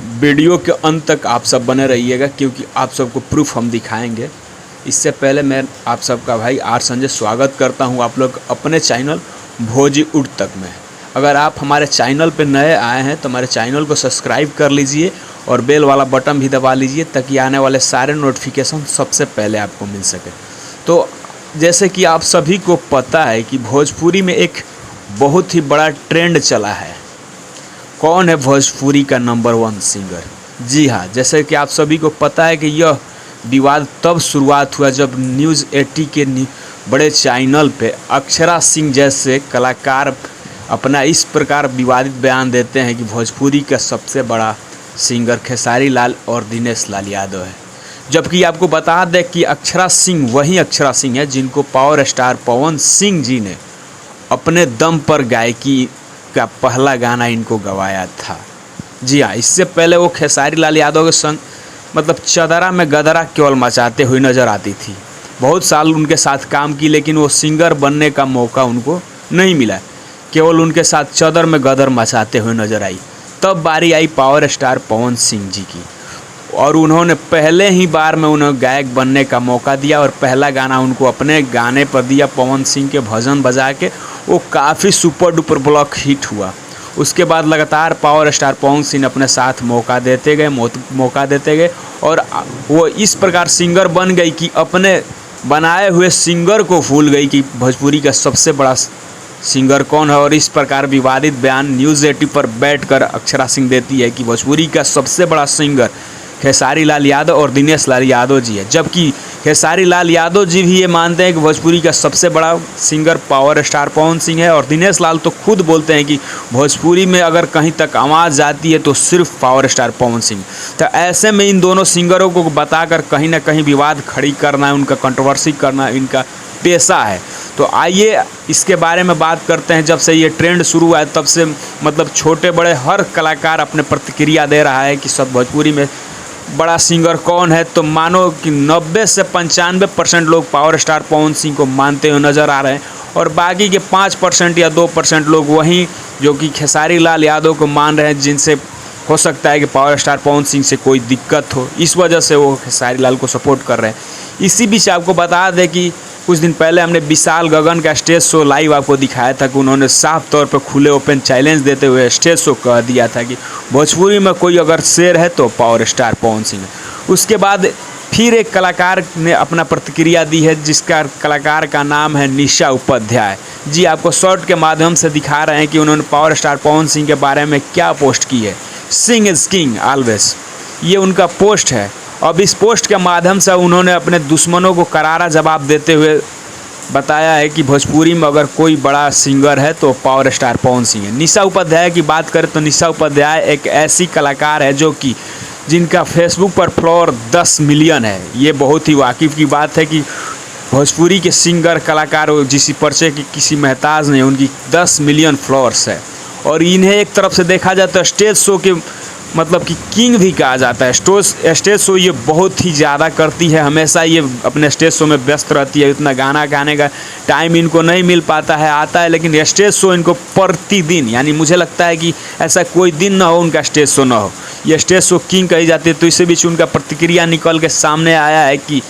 Video के अंत तक आप सब बने रहिएगा क्योंकि आप सबको प्रूफ हम दिखाएंगे। इससे पहले मैं आप सबका भाई आर संजय स्वागत करता हूं आप लोग अपने चैनल भोजी उठ तक में। अगर आप हमारे चैनल पे नए आए हैं तो हमारे चैनल को सब्सक्राइब कर लीजिए और बेल वाला बटन भी दबा लीजिए ताकि आने वाले सारे नोटिफिकेशन सबसे पहले आपको मिल सके। तो जैसे कि आप सभी को पता है कि भोजपुरी में एक बहुत ही बड़ा ट्रेंड चला है। कौन है भोजपुरी का नंबर 1 सिंगर? जी हाँ, जैसे कि आप सभी को पता है कि यह विवाद तब शुरुआत हुआ जब न्यूज़ 80 के बड़े चैनल पे अक्षरा सिंह जैसे कलाकार अपना इस प्रकार विवादित बयान देते हैं कि भोजपुरी का सबसे बड़ा सिंगर खेसारी लाल और दिनेश लाल यादव है। जबकि आपको बता दें कि अक्षरा सिंह वही अक्षरा सिंह है जिनको पावर स्टार पवन सिंह जी ने अपने दम पर गायकी का पहला गाना इनको गवाया था। जी हाँ, इससे पहले वो खेसारी लाल यादव के संग मतलब चदरा में गदरा केवल मचाते हुए नज़र आती थी। बहुत साल उनके साथ काम की लेकिन वो सिंगर बनने का मौका उनको नहीं मिला, केवल उनके साथ चदर में गदर मचाते हुए नज़र आई। तब बारी आई पावर स्टार पवन सिंह जी की और उन्होंने पहले ही बार में उन्हें गायक बनने का मौका दिया और पहला गाना उनको अपने गाने पर दिया पवन सिंह के भजन बजा के। वो काफ़ी सुपर डुपर ब्लॉक हिट हुआ। उसके बाद लगातार पावर स्टार पवन सिंह अपने साथ मौका देते गए और वो इस प्रकार सिंगर बन गई कि अपने बनाए हुए सिंगर को भूल गई कि भोजपुरी का सबसे बड़ा सिंगर कौन है। और इस प्रकार विवादित बयान न्यूज़ 80 पर बैठकर अक्षरा सिंह देती है कि भोजपुरी का सबसे बड़ा सिंगर खेसारी लाल यादव और दिनेश लाल यादव जी है। जबकि खेसारी लाल यादव जी भी ये मानते हैं कि भोजपुरी का सबसे बड़ा singer power star Pawan Singh है और दिनेश लाल तो खुद बोलते हैं कि भोजपुरी में अगर कहीं तक आवाज़ जाती है तो सिर्फ पावर स्टार पवन सिंह। तो ऐसे में इन दोनों सिंगरों को बताकर कहीं ना कहीं विवाद खड़ी करना है, उनका कंट्रोवर्सी करना इनका पेशा है। तो आइए इसके बारे में बात करते हैं। जब से ये ट्रेंड शुरू हुआ है तब से मतलब छोटे बड़े हर कलाकार अपने प्रतिक्रिया दे रहा है कि सब भोजपुरी में बड़ा सिंगर कौन है। तो मानो कि 90 से 95% लोग पावर स्टार पवन सिंह को मानते हुए नज़र आ रहे हैं और बाकी के 5% या 2% लोग वहीं जो कि खेसारी लाल यादव को मान रहे हैं, जिनसे हो सकता है कि पावर स्टार पवन सिंह से कोई दिक्कत हो, इस वजह से वो खेसारी लाल को सपोर्ट कर रहे हैं। इसी बीच आपको बता दें कि कुछ दिन पहले हमने विशाल गगन का स्टेज शो लाइव आपको दिखाया था कि उन्होंने साफ तौर पर खुले ओपन चैलेंज देते हुए स्टेज शो कह दिया था कि भोजपुरी में कोई अगर शेर है तो पावर स्टार पवन सिंह है। उसके बाद फिर एक कलाकार ने अपना प्रतिक्रिया दी है जिसका कलाकार का नाम है निशा उपाध्याय जी। आपको शॉर्ट के माध्यम से दिखा रहे हैं कि उन्होंने पावर स्टार पवन सिंह के बारे में क्या पोस्ट की है। सिंग इज किंग ऑलवेज, ये उनका पोस्ट है। अब इस पोस्ट के माध्यम से उन्होंने अपने दुश्मनों को करारा जवाब देते हुए बताया है कि भोजपुरी में अगर कोई बड़ा सिंगर है तो पावर स्टार पवन सिंह है। निशा उपाध्याय की बात करें तो निशा उपाध्याय एक ऐसी कलाकार है जो कि जिनका फेसबुक पर फॉलोअर 10 मिलियन है। ये बहुत ही वाकिफ़ की बात है कि भोजपुरी के सिंगर कलाकार जिस परिचय की किसी महताज नहीं, उनकी 10 मिलियन फॉलोअर्स है। और इन्हें एक तरफ से देखा जाए तो स्टेज शो के मतलब कि किंग भी कहा जाता है। स्टेज शो ये बहुत ही ज़्यादा करती है, हमेशा ये अपने स्टेज शो में व्यस्त रहती है। इतना गाना गाने का टाइम इनको नहीं मिल पाता है, आता है लेकिन स्टेज शो इनको प्रतिदिन, यानी मुझे लगता है कि ऐसा कोई दिन ना हो उनका स्टेज शो ना हो, ये स्टेज शो किंग कही जाती है। तो इसी बीच उनका प्रतिक्रिया निकल के सामने आया है कि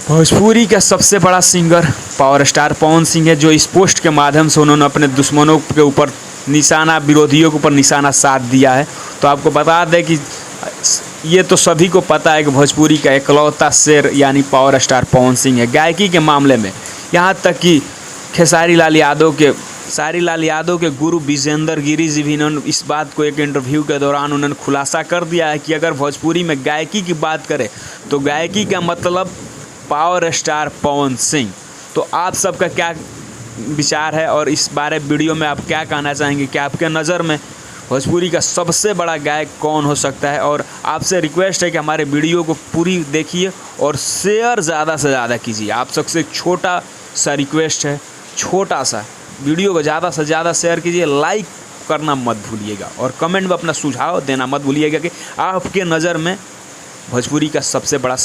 भोजपुरी का सबसे बड़ा singer power star Pawan Singh है, जो इस पोस्ट के माध्यम से उन्होंने अपने दुश्मनों के ऊपर निशाना, विरोधियों के ऊपर निशाना साध दिया है। तो आपको बता दें कि ये तो सभी को पता है कि भोजपुरी का इकलौता शेर यानी पावर स्टार पवन सिंह है गायकी के मामले में। यहाँ तक कि खेसारी लाल यादव के गुरु विजेंद्र गिरी जी भी इन्होंने इस बात को एक इंटरव्यू के दौरान उन्होंने खुलासा कर दिया है कि अगर भोजपुरी में गायकी की बात करें तो गायकी का मतलब पावर स्टार पवन सिंह। तो आप सबका क्या विचार है और इस बारे वीडियो में आप क्या कहना चाहेंगे कि आपके नज़र में भोजपुरी का सबसे बड़ा गायक कौन हो सकता है? और आपसे रिक्वेस्ट है कि हमारे वीडियो को पूरी देखिए और शेयर ज़्यादा से ज़्यादा कीजिए। आप सबसे एक छोटा सा रिक्वेस्ट है, छोटा सा वीडियो को ज़्यादा से ज़्यादा शेयर कीजिए, लाइक करना मत भूलिएगा और कमेंट में अपना सुझाव देना मत भूलिएगा कि आपके नज़र में भोजपुरी का सबसे बड़ा